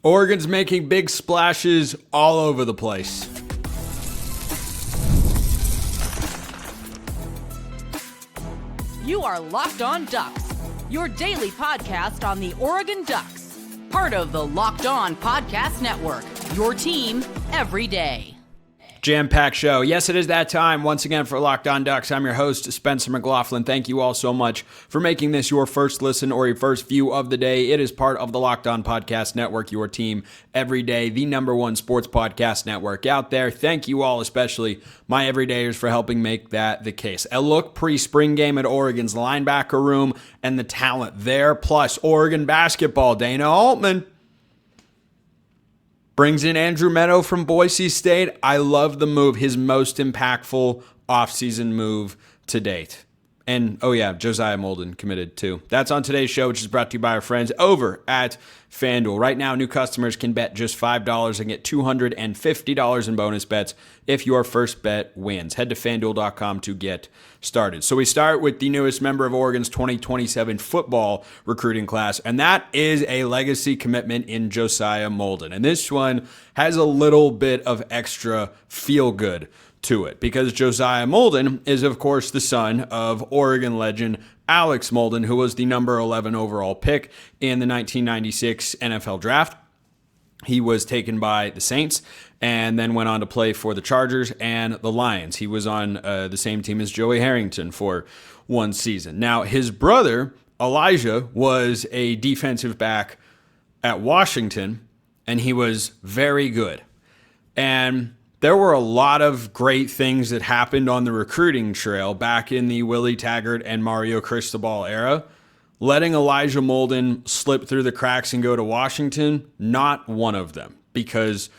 Oregon's making big splashes all over the place. You are Locked On Ducks, your daily podcast on the Oregon Ducks. Part of the Locked On Podcast Network, your team every day. Jam-packed show. Yes, it is that time once again for Locked On Ducks. I'm your host, Spencer McLaughlin. Thank you all so much for making this your first listen or your first view of the day. It is part of the Locked On Podcast Network, your team every day, the number one sports podcast network out there. Thank you all, especially my everydayers, for helping make that the case. A look pre-spring game at Oregon's linebacker room and the talent there, plus Oregon basketball. Dana Altman brings in Andrew Meadow from Boise State. I love the move, his most impactful offseason move to date. And, oh yeah, Josiah Molden committed too. That's on today's show, which is brought to you by our friends over at FanDuel. Right now, new customers can bet just $5 and get $250 in bonus bets if your first bet wins. Head to FanDuel.com to get started. So we start with the newest member of Oregon's 2027 football recruiting class, and that is a legacy commitment in Josiah Molden. And this one has a little bit of extra feel-good to it, because Josiah Molden is, of course, the son of Oregon legend Alex Molden, who was the number 11 overall pick in the 1996 NFL draft. He was taken by the Saints and then went on to play for the Chargers and the Lions. He was on the same team as Joey Harrington for one season. Now, his brother, Elijah, was a defensive back at Washington, and he was very good. And there were a lot of great things that happened on the recruiting trail back in the Willie Taggart and Mario Cristobal era. Letting Elijah Molden slip through the cracks and go to Washington, not one of them. Because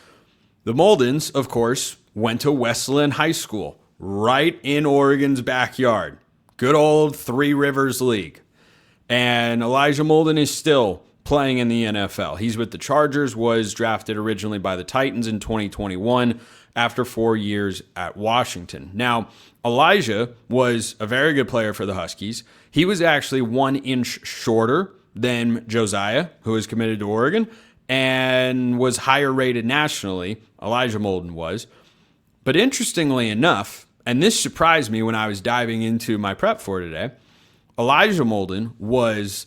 the Moldens, of course, went to Wesleyan High School, right in Oregon's backyard. Good old Three Rivers League. And Elijah Molden is still playing in the NFL. He's with the Chargers, was drafted originally by the Titans in 2021 after 4 years at Washington. Now, Elijah was a very good player for the Huskies. He was actually 1 inch shorter than Josiah, who was committed to Oregon, and was higher rated nationally. Elijah Molden was. But interestingly enough, and this surprised me when I was diving into my prep for today, Elijah Molden was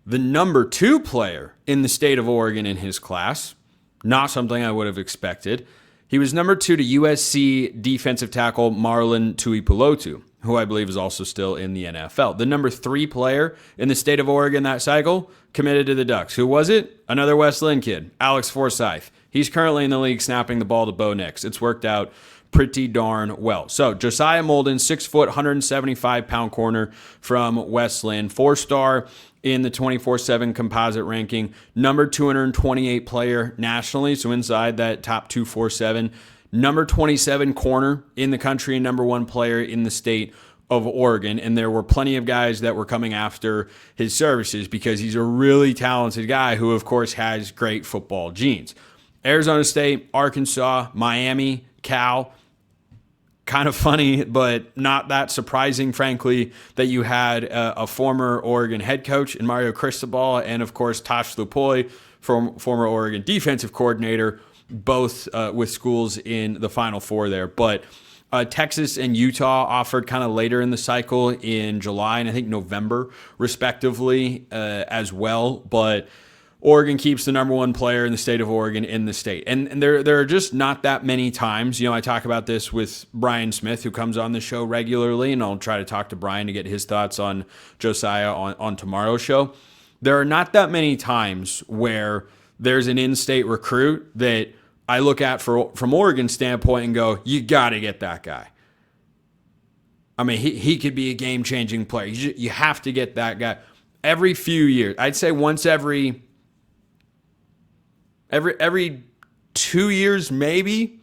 the number 2 player in the state of Oregon in his class. Not something I would have expected. He was number 2 to USC defensive tackle Marlon Tuipulotu, who I believe is also still in the NFL. The number 3 player in the state of Oregon that cycle committed to the Ducks. Who was it? Another Wesleyan kid, Alex Forsyth. He's currently in the league snapping the ball to Bo Nix. It's worked out pretty darn well. So Josiah Molden, 6 foot, 175-pound corner from Wesleyan, 4-star in the 24/7 composite ranking, number 228 player nationally, so inside that top 247, number 27 corner in the country and number 1 player in the state of Oregon. And there were plenty of guys that were coming after his services because he's a really talented guy who, of course, has great football genes. Arizona State, Arkansas, Miami, Cal. Kind of funny, but not that surprising, frankly, that you had a former Oregon head coach in Mario Cristobal and, of course, Tosh Lupoi, former Oregon defensive coordinator, both with schools in the Final Four there. But Texas and Utah offered kind of later in the cycle in July and I think November, respectively, as well. But Oregon keeps the number 1 player in the state of Oregon in the state. And there are just not that many times. You know, I talk about this with Brian Smith, who comes on the show regularly, and I'll try to talk to Brian to get his thoughts on Josiah on tomorrow's show. There are not that many times where there's an in-state recruit that I look at from Oregon's standpoint and go, you got to get that guy. I mean, he could be a game-changing player. You have to get that guy. Every few years, I'd say once every 2 years, maybe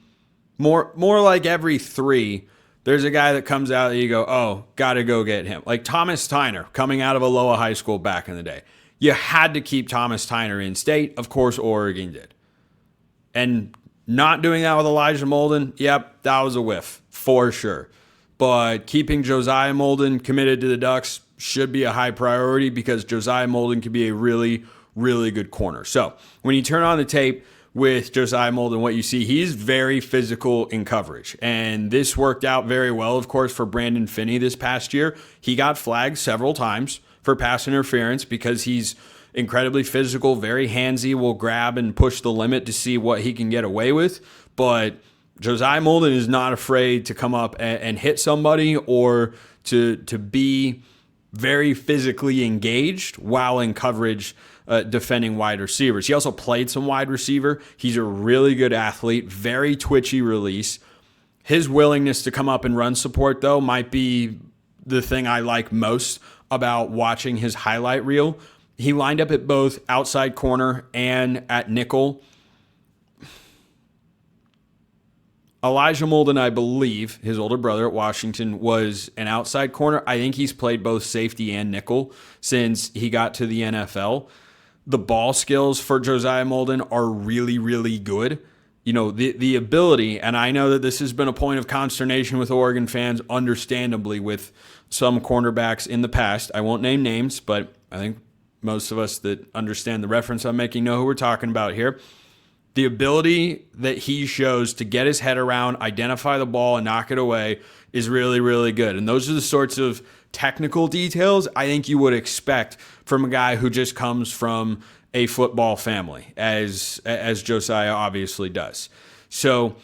more like every 3, there's a guy that comes out that you go, oh, got to go get him. Like Thomas Tyner coming out of Aloha High School back in the day. You had to keep Thomas Tyner in state. Of course, Oregon did. And not doing that with Elijah Molden, yep, that was a whiff for sure. But keeping Josiah Molden committed to the Ducks should be a high priority because Josiah Molden could be a really, really good corner. So when you turn on the tape with Josiah Molden, what you see, he's very physical in coverage. And this worked out very well, of course, for Brandon Finney this past year. He got flagged several times for pass interference because he's incredibly physical, very handsy, will grab and push the limit to see what he can get away with. But Josiah Molden is not afraid to come up and hit somebody or to be very physically engaged while in coverage defending wide receivers. He also played some wide receiver. He's a really good athlete, very twitchy release. His willingness to come up and run support, though, might be the thing I like most about watching his highlight reel. He lined up at both outside corner and at nickel. Elijah Molden, I believe, his older brother at Washington, was an outside corner. I think he's played both safety and nickel since he got to the NFL. The ball skills for Josiah Molden are really, really good. You know, the ability, and I know that this has been a point of consternation with Oregon fans, understandably, with some cornerbacks in the past. I won't name names, but I think most of us that understand the reference I'm making know who we're talking about here. The ability that he shows to get his head around, identify the ball, and knock it away is really, really good. And those are the sorts of technical details I think you would expect from a guy who just comes from a football family, as Josiah obviously does. So,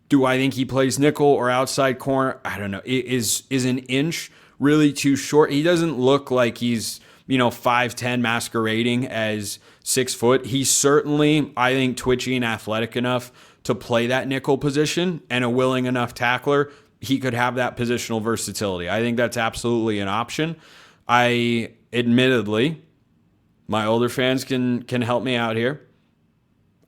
do I think he plays nickel or outside corner? I don't know. Is an inch really too short? He doesn't look like he's 5'10", masquerading as 6 foot. He's certainly, I think, twitchy and athletic enough to play that nickel position, and a willing enough tackler. He could have that positional versatility. I think that's absolutely an option. Admittedly, my older fans can help me out here.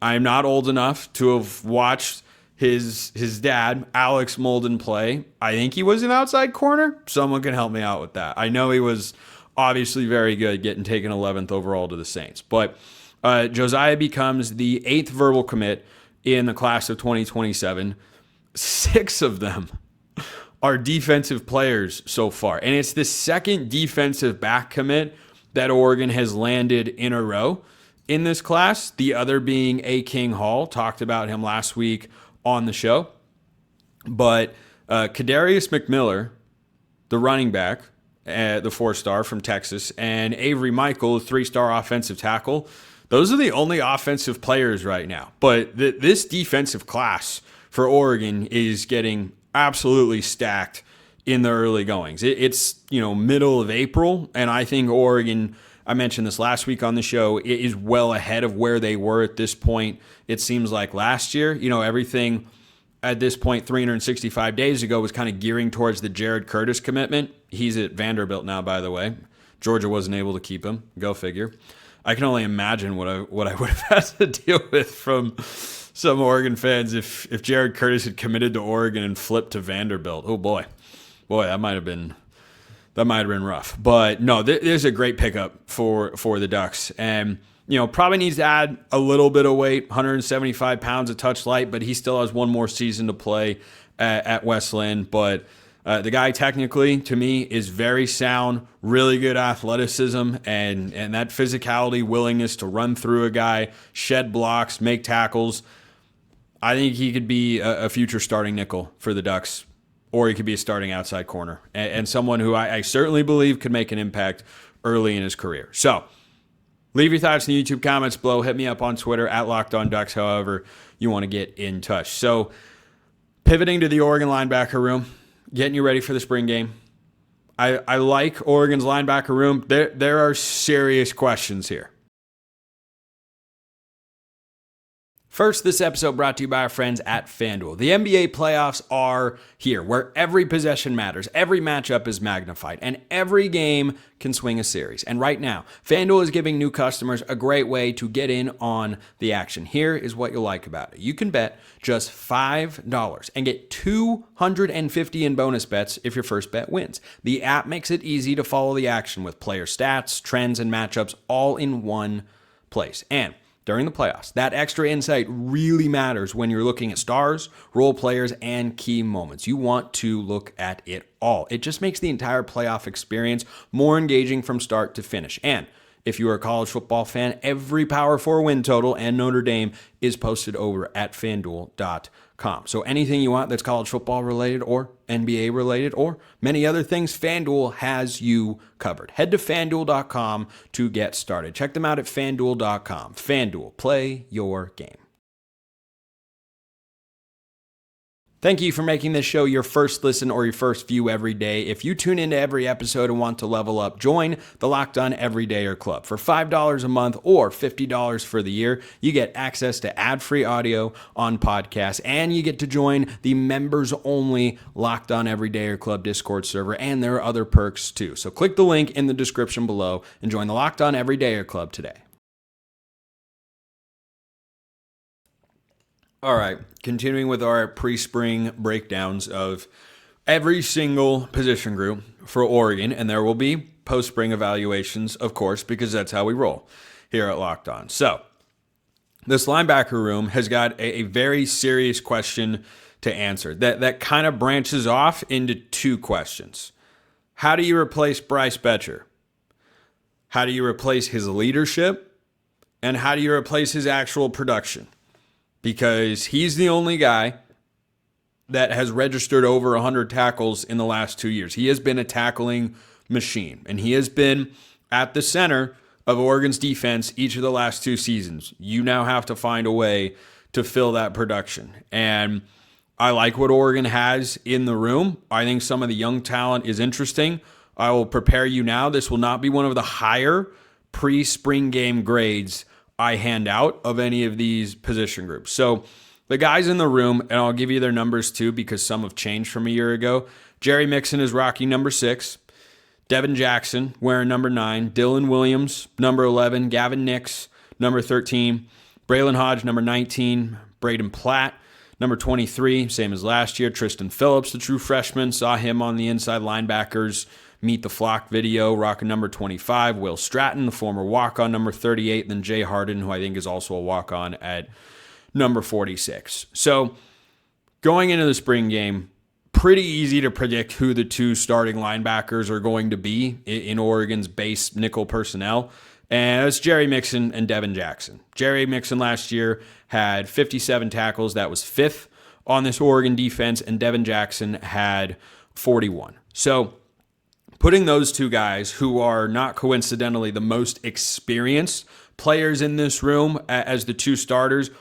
I'm not old enough to have watched his dad, Alex Molden, play. I think he was an outside corner. Someone can help me out with that. I know he was obviously very good, getting taken 11th overall to the Saints. But Josiah becomes the 8th verbal commit in the class of 2027. 6 of them are defensive players so far. And it's the second defensive back commit that Oregon has landed in a row in this class. The other being A. King Hall. Talked about him last week on the show. But Kadarius McMiller, the running back, the 4-star from Texas, and Avery Michael, 3-star offensive tackle. Those are the only offensive players right now. But this defensive class for Oregon is getting absolutely stacked in the early goings. It's middle of April, and I think Oregon, I mentioned this last week on the show, it is well ahead of where they were at this point. It seems like last year, everything at this point 365 days ago was kind of gearing towards the Jared Curtis commitment. He's at Vanderbilt now, by the way. Georgia wasn't able to keep him. Go figure. I can only imagine what I would have had to deal with from some Oregon fans if Jared Curtis had committed to Oregon and flipped to Vanderbilt. Oh boy, that might have been rough. But no, there's a great pickup for the Ducks, and probably needs to add a little bit of weight, 175 pounds, a touch light, but he still has one more season to play at Westland. But the guy technically, to me, is very sound, really good athleticism, and that physicality, willingness to run through a guy, shed blocks, make tackles. I think he could be a future starting nickel for the Ducks, or he could be a starting outside corner, and someone who I certainly believe could make an impact early in his career. So leave your thoughts in the YouTube comments below. Hit me up on Twitter at LockedOnDucks, however you want to get in touch. So pivoting to the Oregon linebacker room, getting you ready for the spring game. I like Oregon's linebacker room. There are serious questions here. First, this episode brought to you by our friends at FanDuel. The NBA playoffs are here, where every possession matters, every matchup is magnified, and every game can swing a series. And right now, FanDuel is giving new customers a great way to get in on the action. Here is what you'll like about it. You can bet just $5 and get $250 in bonus bets if your first bet wins. The app makes it easy to follow the action with player stats, trends, and matchups all in one place. And during the playoffs, that extra insight really matters when you're looking at stars, role players, and key moments. You want to look at it all. It just makes the entire playoff experience more engaging from start to finish. And If you are a college football fan, every Power 4 win total and Notre Dame is posted over at FanDuel.com. So anything you want that's college football related or NBA related or many other things, FanDuel has you covered. Head to FanDuel.com to get started. Check them out at FanDuel.com. FanDuel, play your game. Thank you for making this show your first listen or your first view every day. If you tune into every episode and want to level up, join the Locked On Everydayer Club. For $5 a month or $50 for the year, you get access to ad-free audio on podcasts, and you get to join the members-only Locked On Everydayer Club Discord server, and there are other perks too. So click the link in the description below and join the Locked On Everydayer Club today. All right, continuing with our pre-spring breakdowns of every single position group for Oregon, and there will be post-spring evaluations, of course, because that's how we roll here at Locked On. So, this linebacker room has got a very serious question to answer that kind of branches off into two questions. How do you replace Bryce Boettcher? How do you replace his leadership? And how do you replace his actual production? Because he's the only guy that has registered over 100 tackles in the last 2 years. He has been a tackling machine, and he has been at the center of Oregon's defense each of the last 2 seasons. You now have to find a way to fill that production. And I like what Oregon has in the room. I think some of the young talent is interesting. I will prepare you now. This will not be one of the higher pre-spring game grades I hand out of any of these position groups. So the guys in the room, and I'll give you their numbers too because some have changed from a year ago. Jerry Mixon is rocking number 6. Devin Jackson wearing number 9. Dylan Williams, number 11. Gavin Nix, number 13. Braylon Hodge, number 19. Braden Platt, number 23, same as last year. Tristan Phillips, the true freshman, saw him on the inside linebackers Meet the Flock video, rocking number 25. Will Stratton, the former walk-on, number 38. Then Jay Harden, who I think is also a walk-on, at number 46. So going into the spring game, pretty easy to predict who the 2 starting linebackers are going to be in Oregon's base nickel personnel. And it's Jerry Mixon and Devin Jackson. Jerry Mixon last year had 57 tackles. That was 5th on this Oregon defense. And Devin Jackson had 41. So putting those 2 guys, who are not coincidentally the most experienced players in this room, as the 2 starters,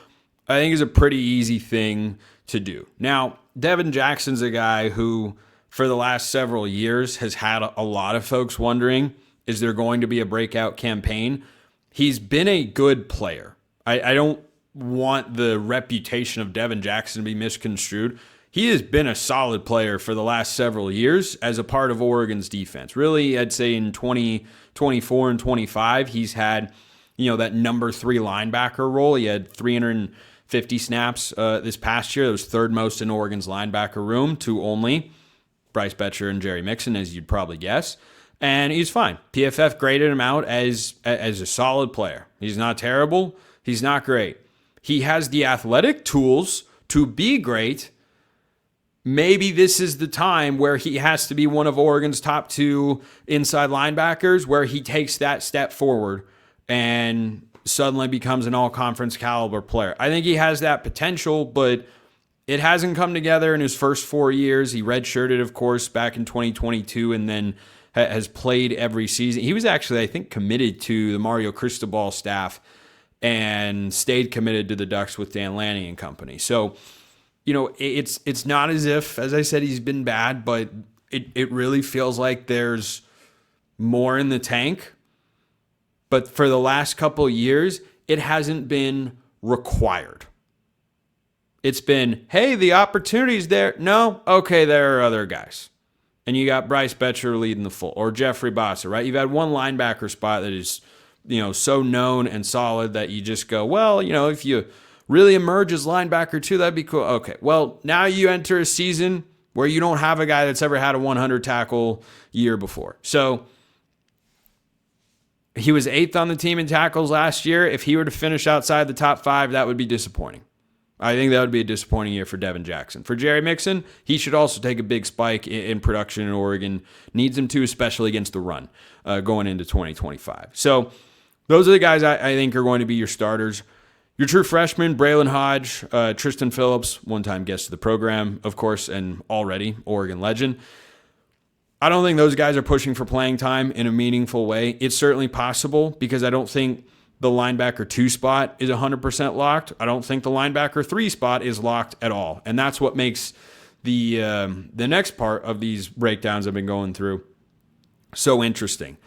I think is a pretty easy thing to do. Now, Devin Jackson's a guy who, for the last several years, has had a lot of folks wondering, is there going to be a breakout campaign? He's been a good player. I don't want the reputation of Devin Jackson to be misconstrued. He has been a solid player for the last several years as a part of Oregon's defense. Really, I'd say in 2024 and 25, he's had, that number 3 linebacker role. He had 350 snaps this past year. That was 3rd most in Oregon's linebacker room, to only Bryce Boettcher and Jerry Mixon, as you'd probably guess. And he's fine. PFF graded him out as a solid player. He's not terrible. He's not great. He has the athletic tools to be great. Maybe this is the time where he has to be one of Oregon's top 2 inside linebackers, where he takes that step forward and suddenly becomes an all-conference caliber player. I think he has that potential, but it hasn't come together in his first 4 years. He redshirted, of course, back in 2022, and then has played every season. He was actually, I think, committed to the Mario Cristobal staff and stayed committed to the Ducks with Dan Lanning and company. So, it's not as if, as I said, he's been bad, but it really feels like there's more in the tank. But for the last couple of years, it hasn't been required. It's been, hey, the opportunity's there. No? Okay, there are other guys. And you got Bryce Boettcher leading the full, or Jeffrey Bossa, right? You've had one linebacker spot that is, so known and solid that you just go, well, if you really emerge as linebacker too, that'd be cool. Okay, well, now you enter a season where you don't have a guy that's ever had a 100 tackle year before. So he was 8th on the team in tackles last year. If he were to finish outside the top 5, that would be disappointing. I think that would be a disappointing year for Devin Jackson. For Jerry Mixon, he should also take a big spike in production in Oregon. Needs him to, especially against the run going into 2025. So those are the guys I think are going to be your starters. Your true freshmen, Braylon Hodge, Tristan Phillips, one-time guest of the program, of course, and already Oregon legend. I don't think those guys are pushing for playing time in a meaningful way. It's certainly possible because I don't think the linebacker 2 spot is 100% locked. I don't think the linebacker 3 spot is locked at all. And that's what makes the next part of these breakdowns I've been going through so interesting.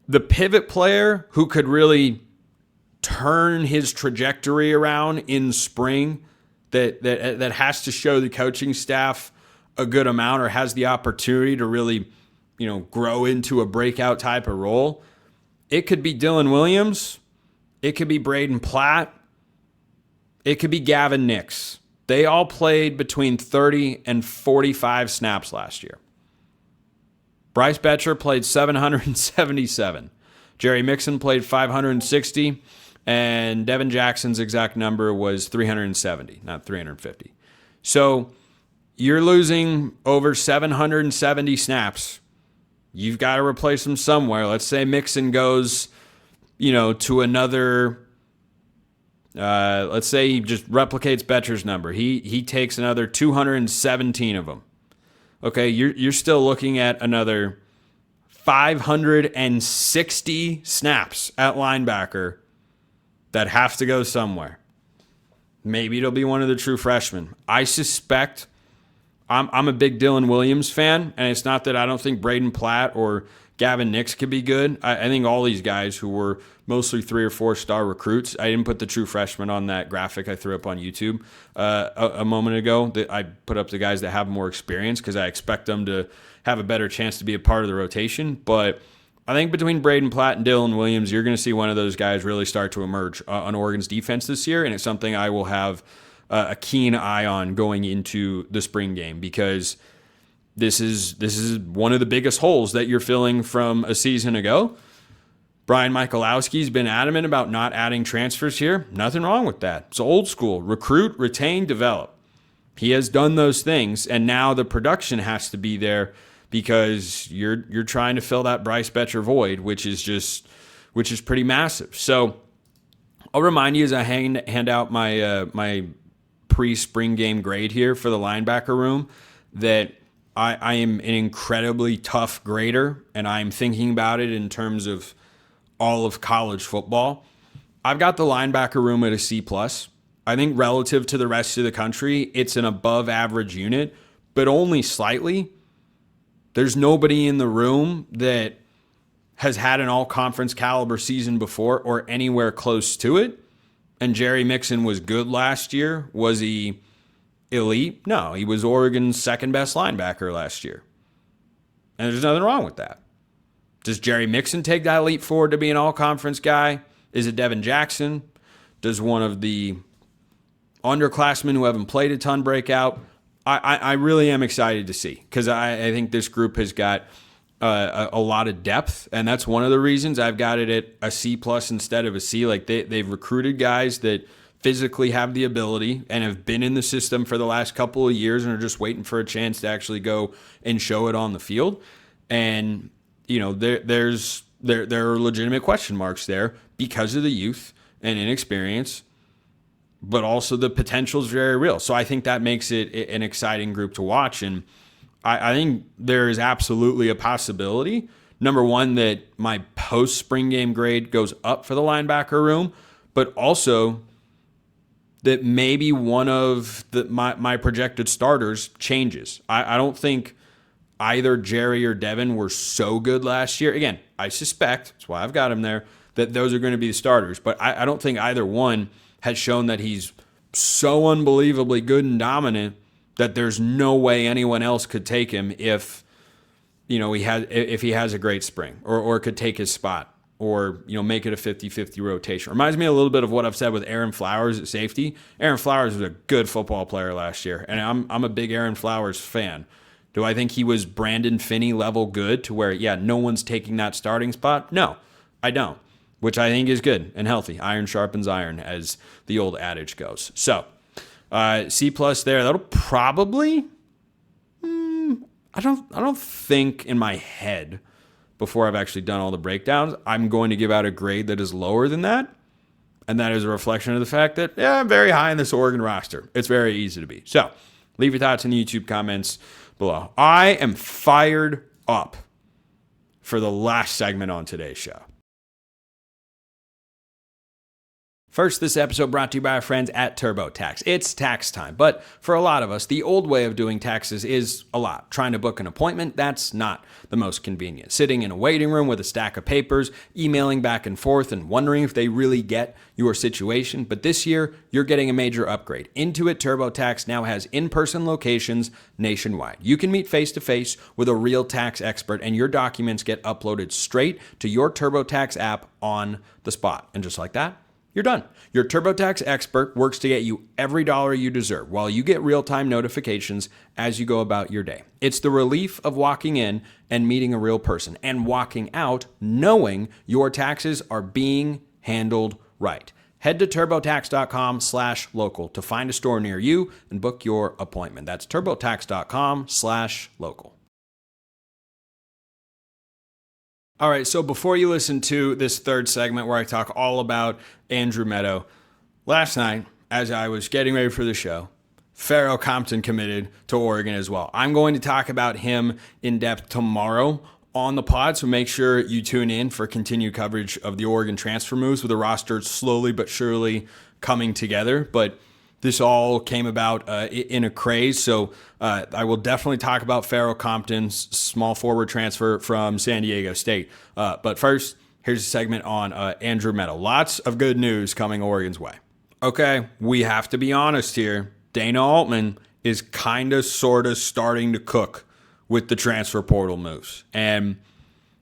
The pivot player who could really turn his trajectory around in spring that has to show the coaching staff a good amount or has the opportunity to really, grow into a breakout type of role. It could be Dylan Williams. It could be Braden Platt. It could be Gavin Nix. They all played between 30 and 45 snaps last year. Bryce Boettcher played 777. Jerry Mixon played 560. And Devin Jackson's exact number was 370, not 350. So you're losing over 770 snaps. You've got to replace them somewhere. Let's say Mixon goes, to another. Let's say he just replicates Boettcher's number. He takes another 217 of them. Okay, you're still looking at another 560 snaps at linebacker that have to go somewhere. Maybe it'll be one of the true freshmen. I suspect I'm a big Dylan Williams fan, and it's not that I don't think Braden Platt or Gavin Nix could be good. I think all these guys who were mostly 3 or 4 star recruits, I didn't put the true freshmen on that graphic I threw up on YouTube a moment ago. That I put up the guys that have more experience because I expect them to have a better chance to be a part of the rotation. But I think between Braden Platt and Dylan Williams, you're going to see one of those guys really start to emerge on Oregon's defense this year, and it's something I will have a keen eye on going into the spring game because this is one of the biggest holes that you're filling from a season ago. Brian Michalowski's been adamant about not adding transfers here. Nothing wrong with that. It's old school. Recruit, retain, develop. He has done those things, and now the production has to be there because you're trying to fill that Bryce Boettcher void, which is pretty massive. So I'll remind you as I hand out my pre-spring game grade here for the linebacker room that I am an incredibly tough grader, and I'm thinking about it in terms of all of college football. I've got the linebacker room at a C+. I think relative to the rest of the country, it's an above average unit, but only slightly. There's nobody in the room that has had an all-conference caliber season before or anywhere close to it. And Jerry Mixon was good last year. Was he elite? No, he was Oregon's second-best linebacker last year. And there's nothing wrong with that. Does Jerry Mixon take that leap forward to be an all-conference guy? Is it Devin Jackson? Does one of the underclassmen who haven't played a ton break out? I really am excited to see because I think this group has got a lot of depth, and that's one of the reasons I've got it at a C+ instead of a C. Like they've recruited guys that physically have the ability and have been in the system for the last couple of years and are just waiting for a chance to actually go and show it on the field. And there are legitimate question marks there because of the youth and inexperience, but also the potential is very real. So I think that makes it an exciting group to watch. And I think there is absolutely a possibility, number one, that my post-spring game grade goes up for the linebacker room, but also that maybe one of my projected starters changes. I don't think either Jerry or Devin were so good last year. Again, I suspect, that's why I've got him there, that those are going to be the starters. But I don't think either one has shown that he's so unbelievably good and dominant that there's no way anyone else could take him if he has a great spring or could take his spot or make it a 50-50 rotation. Reminds me a little bit of what I've said with Aaron Flowers at safety. Aaron Flowers was a good football player last year, and I'm a big Aaron Flowers fan. Do I think he was Brandon Finney level good to where, no one's taking that starting spot? No, I don't, which I think is good and healthy. Iron sharpens iron, as the old adage goes. So, C+ there. That'll probably, I don't think in my head before I've actually done all the breakdowns, I'm going to give out a grade that is lower than that. And that is a reflection of the fact that, I'm very high in this Oregon roster. It's very easy to be. So leave your thoughts in the YouTube comments below. I am fired up for the last segment on today's show. First, this episode brought to you by our friends at TurboTax. It's tax time, but for a lot of us, the old way of doing taxes is a lot. Trying to book an appointment, that's not the most convenient. Sitting in a waiting room with a stack of papers, emailing back and forth, and wondering if they really get your situation. But this year, you're getting a major upgrade. Intuit TurboTax now has in-person locations nationwide. You can meet face-to-face with a real tax expert, and your documents get uploaded straight to your TurboTax app on the spot. And just like that, you're done. Your TurboTax expert works to get you every dollar you deserve while you get real-time notifications as you go about your day. It's the relief of walking in and meeting a real person and walking out knowing your taxes are being handled right. Head to turbotax.com/local to find a store near you and book your appointment. That's turbotax.com/local. All right, so before you listen to this third segment where I talk all about Andrew Meadow, last night, as I was getting ready for the show, Farrell Compton committed to Oregon as well. I'm going to talk about him in depth tomorrow on the pod, so make sure you tune in for continued coverage of the Oregon transfer moves with the roster slowly but surely coming together. But this all came about in a craze, so I will definitely talk about Farrell Compton's small forward transfer from San Diego State. But first, here's a segment on Andrew Meadow. Lots of good news coming Oregon's way. Okay, we have to be honest here. Dana Altman is kind of, sort of starting to cook with the transfer portal moves. And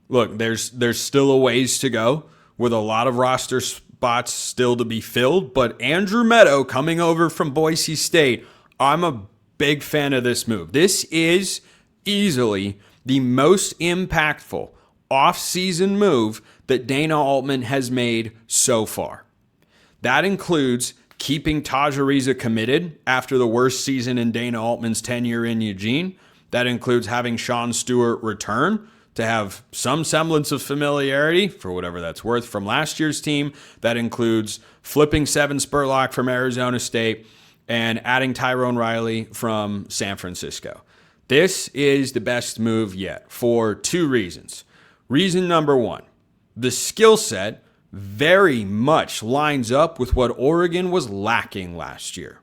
look, there's still a ways to go with a lot of roster spots still to be filled, but Andrew Meadow coming over from Boise State, I'm a big fan of this move. This is easily the most impactful off-season move that Dana Altman has made so far. That includes keeping Taj Ariza committed after the worst season in Dana Altman's tenure in Eugene. That includes having Sean Stewart return to have some semblance of familiarity, for whatever that's worth, from last year's team. That includes flipping Seven Spurlock from Arizona State and adding Tyrone Riley from San Francisco. This is the best move yet for two reasons. Reason number one, the skill set very much lines up with what Oregon was lacking last year.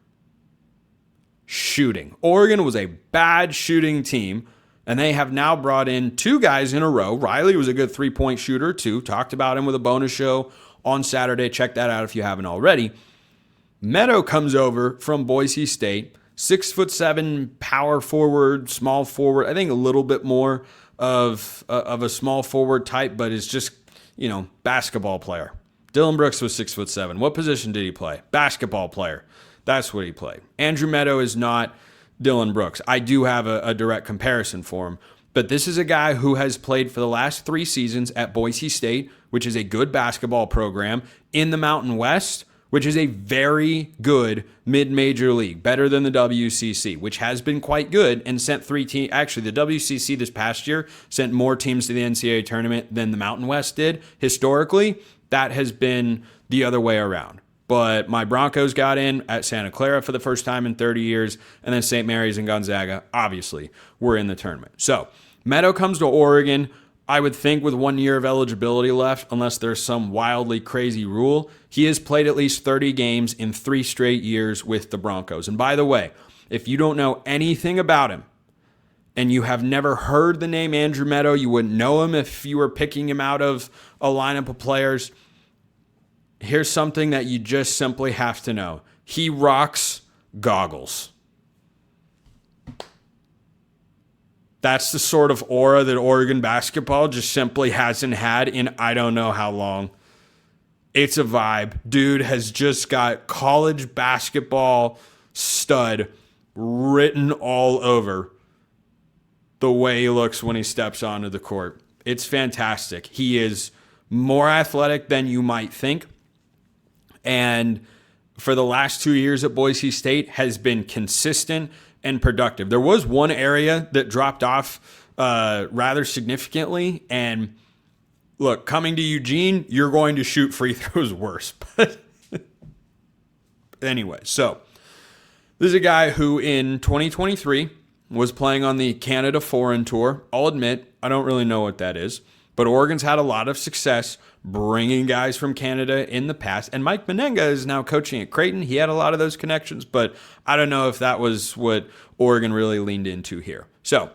Shooting. Oregon was a bad shooting team, and they have now brought in two guys in a row. Riley was a good three-point shooter, too. Talked about him with a bonus show on Saturday. Check that out if you haven't already. Meadow comes over from Boise State, 6'7" power forward, small forward. I think a little bit more of a small forward type, but is just, basketball player. Dylan Brooks was 6'7". What position did he play? Basketball player. That's what he played. Andrew Meadow is not Dylan Brooks. I do have a direct comparison for him, but this is a guy who has played for the last 3 seasons at Boise State, which is a good basketball program, in the Mountain West, which is a very good mid-major league, better than the WCC, which has been quite good and sent 3 teams. Actually, the WCC this past year sent more teams to the NCAA tournament than the Mountain West did. Historically, that has been the other way around. But my Broncos got in at Santa Clara for the first time in 30 years, and then St. Mary's and Gonzaga, obviously, were in the tournament. So Meadow comes to Oregon, I would think with 1 year of eligibility left, unless there's some wildly crazy rule. He has played at least 30 games in 3 straight years with the Broncos. And by the way, if you don't know anything about him, and you have never heard the name Andrew Meadow, you wouldn't know him if you were picking him out of a lineup of players, here's something that you just simply have to know. He rocks goggles. That's the sort of aura that Oregon basketball just simply hasn't had in I don't know how long. It's a vibe. Dude has just got college basketball stud written all over the way he looks when he steps onto the court. It's fantastic. He is more athletic than you might think. And for the last 2 years at Boise State has been consistent and productive. There was one area that dropped off rather significantly, and look, coming to Eugene, you're going to shoot free throws worse. But anyway, so this is a guy who in 2023 was playing on the Canada Foreign Tour. I'll admit, I don't really know what that is, but Oregon's had a lot of success bringing guys from Canada in the past. And Mike Menenga is now coaching at Creighton. He had a lot of those connections, but I don't know if that was what Oregon really leaned into here. So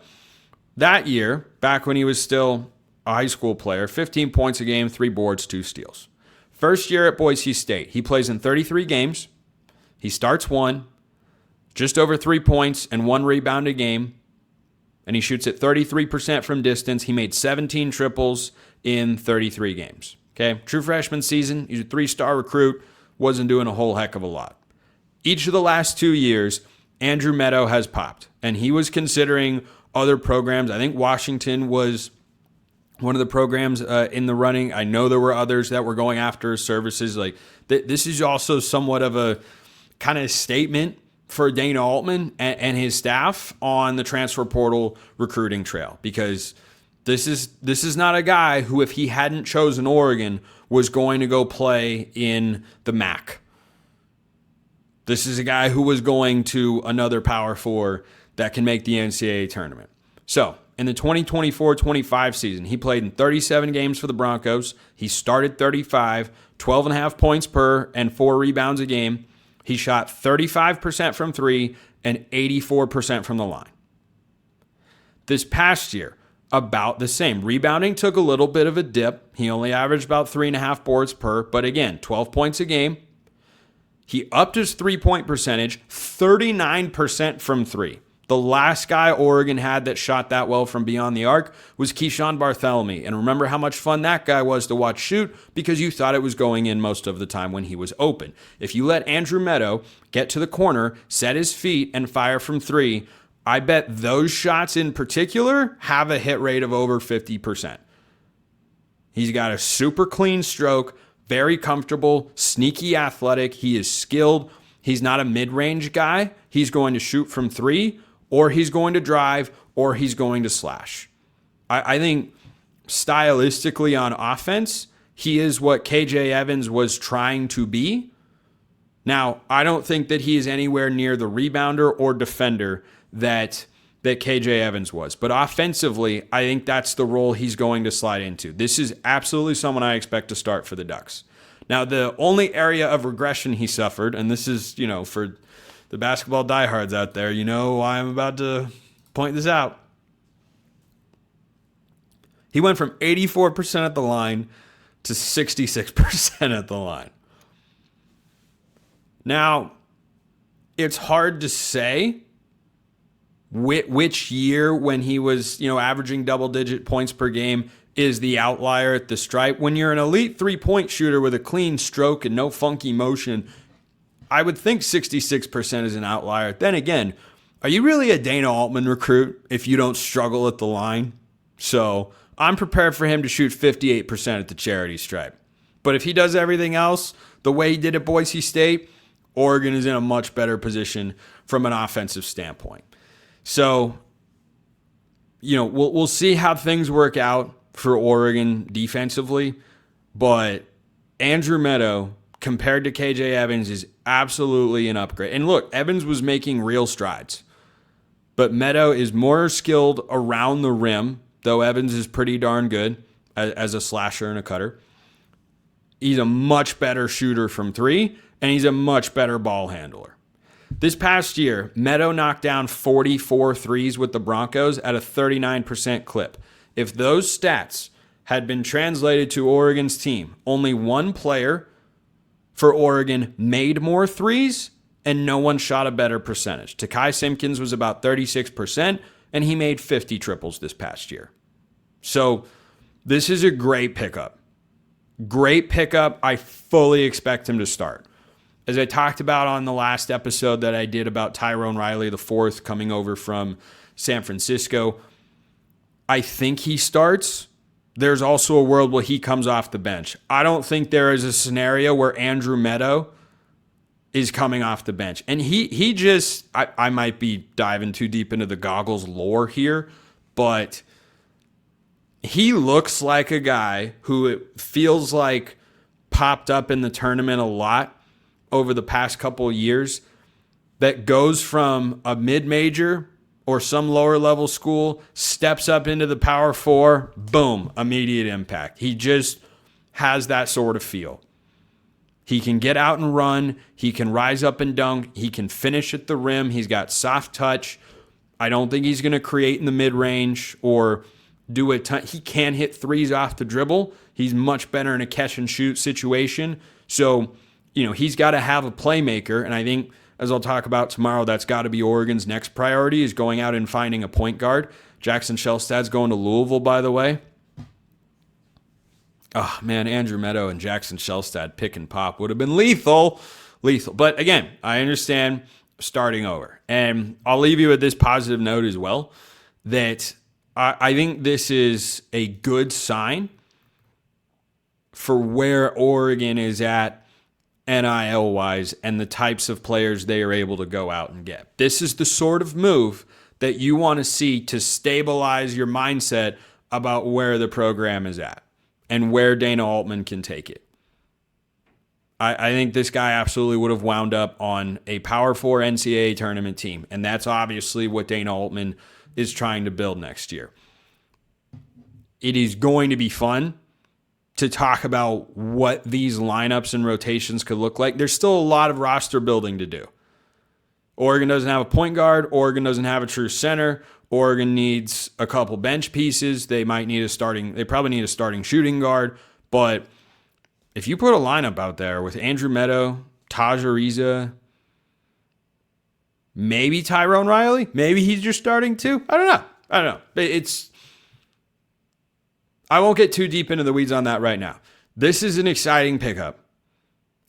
that year, back when he was still a high school player, 15 points a game, 3 boards, 2 steals. First year at Boise State, he plays in 33 games. He starts 1, just over 3 points and 1 rebound a game. And he shoots at 33% from distance. He made 17 triples in 33 games. Okay, true freshman season. He's a 3-star recruit. Wasn't doing a whole heck of a lot. Each of the last 2 years, Andrew Meadow has popped. And he was considering other programs. I think Washington was one of the programs in the running. I know there were others that were going after services. Like this is also somewhat of a kind of statement for Dana Altman and his staff on the transfer portal recruiting trail, because this is not a guy who, if he hadn't chosen Oregon, was going to go play in the MAC. This is a guy who was going to another Power 4 that can make the NCAA tournament. So in the 2024-25 season, he played in 37 games for the Broncos. He started 35, 12.5 points per and 4 rebounds a game. He shot 35% from 3 and 84% from the line. This past year, about the same. Rebounding took a little bit of a dip. He only averaged about 3.5 boards per, but again, 12 points a game. He upped his 3-point percentage, 39% from 3. The last guy Oregon had that shot that well from beyond the arc was Keyshawn Bartholomew. And remember how much fun that guy was to watch shoot, because you thought it was going in most of the time when he was open. If you let Andrew Meadow get to the corner, set his feet, and fire from 3, I bet those shots in particular have a hit rate of over 50%. He's got a super clean stroke, very comfortable, sneaky athletic. He is skilled. He's not a mid-range guy. He's going to shoot from 3, or he's going to drive, or he's going to slash. I think stylistically on offense, he is what KJ Evans was trying to be. Now, I don't think that he is anywhere near the rebounder or defender that KJ Evans was. But offensively, I think that's the role he's going to slide into. This is absolutely someone I expect to start for the Ducks. Now, the only area of regression he suffered, and this is, for the basketball diehards out there, why I'm about to point this out. He went from 84% at the line to 66% at the line. Now, it's hard to say which year when he was, averaging double-digit points per game is the outlier at the stripe. When you're an elite 3-point shooter with a clean stroke and no funky motion, I would think 66% is an outlier. Then again, are you really a Dana Altman recruit if you don't struggle at the line? So I'm prepared for him to shoot 58% at the charity stripe. But if he does everything else the way he did at Boise State, Oregon is in a much better position from an offensive standpoint. So, we'll see how things work out for Oregon defensively, but Andrew Meadow, compared to KJ Evans, is absolutely an upgrade. And look, Evans was making real strides, but Meadow is more skilled around the rim, though Evans is pretty darn good as a slasher and a cutter. He's a much better shooter from 3, and he's a much better ball handler. This past year, Meadow knocked down 44 threes with the Broncos at a 39% clip. If those stats had been translated to Oregon's team, only one player for Oregon made more threes, and no one shot a better percentage. Takai Simpkins was about 36%, and he made 50 triples this past year. So this is a great pickup. Great pickup. I fully expect him to start. As I talked about on the last episode that I did about Tyrone Riley IV coming over from San Francisco, I think he starts. There's also a world where he comes off the bench. I don't think there is a scenario where Andrew Meadow is coming off the bench. And he just, I might be diving too deep into the goggles lore here, but he looks like a guy who it feels like popped up in the tournament a lot over the past couple of years, that goes from a mid-major or some lower level school, steps up into the Power Four, boom, immediate impact. He just has that sort of feel. He can get out and run. He can rise up and dunk. He can finish at the rim. He's got soft touch. I don't think he's going to create in the mid-range or do a ton. He can hit threes off the dribble. He's much better in a catch-and-shoot situation. So, he's got to have a playmaker, and I think, as I'll talk about tomorrow, that's got to be Oregon's next priority, is going out and finding a point guard. Jackson Shellstad's going to Louisville, by the way. Oh, man, Andrew Meadow and Jackson Shellstad pick and pop would have been lethal. Lethal. But again, I understand starting over. And I'll leave you with this positive note as well, that I think this is a good sign for where Oregon is at NIL-wise and the types of players they are able to go out and get. This is the sort of move that you want to see to stabilize your mindset about where the program is at and where Dana Altman can take it. I think this guy absolutely would have wound up on a Power 4 NCAA tournament team, and that's obviously what Dana Altman is trying to build next year. It is going to be fun to talk about what these lineups and rotations could look like. There's still a lot of roster building to do. Oregon doesn't have a point guard. Oregon doesn't have a true center. Oregon needs a couple bench pieces. They probably need a starting shooting guard. But if you put a lineup out there with Andrew Meadow, Taj Ariza, maybe Tyrone Riley, maybe he's just starting too. I don't know. I won't get too deep into the weeds on that right now. This is an exciting pickup.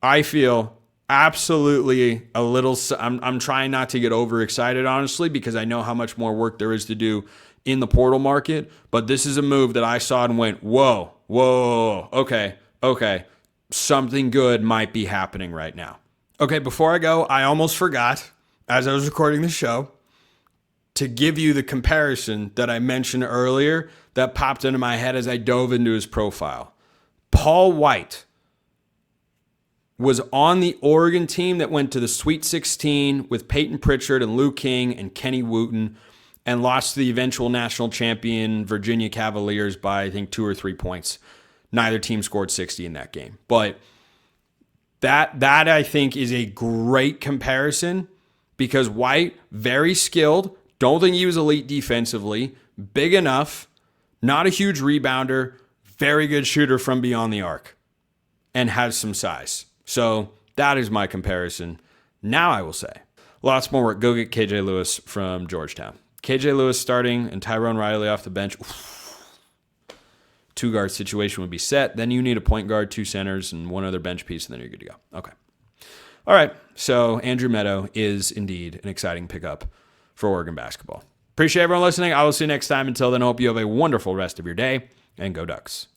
I feel absolutely a little. I'm trying not to get overexcited, honestly, because I know how much more work there is to do in the portal market. But this is a move that I saw and went, whoa, okay. Something good might be happening right now. Okay, before I go, I almost forgot, as I was recording the show, to give you the comparison that I mentioned earlier that popped into my head as I dove into his profile. Paul White was on the Oregon team that went to the Sweet 16 with Peyton Pritchard and Lou King and Kenny Wooten and lost to the eventual national champion Virginia Cavaliers by, I think, 2 or 3 points. Neither team scored 60 in that game. But that I think is a great comparison because White, very skilled, don't think he was elite defensively, big enough, not a huge rebounder, very good shooter from beyond the arc, and has some size. So that is my comparison. Now I will say, lots more work. Go get KJ Lewis from Georgetown. KJ Lewis starting and Tyrone Riley off the bench. Two-guard situation would be set. Then you need a point guard, 2 centers, and 1 other bench piece, and then you're good to go. Okay. All right. So Andrew Meadow is indeed an exciting pickup for Oregon basketball. Appreciate everyone listening. I will see you next time. Until then, I hope you have a wonderful rest of your day, and go Ducks.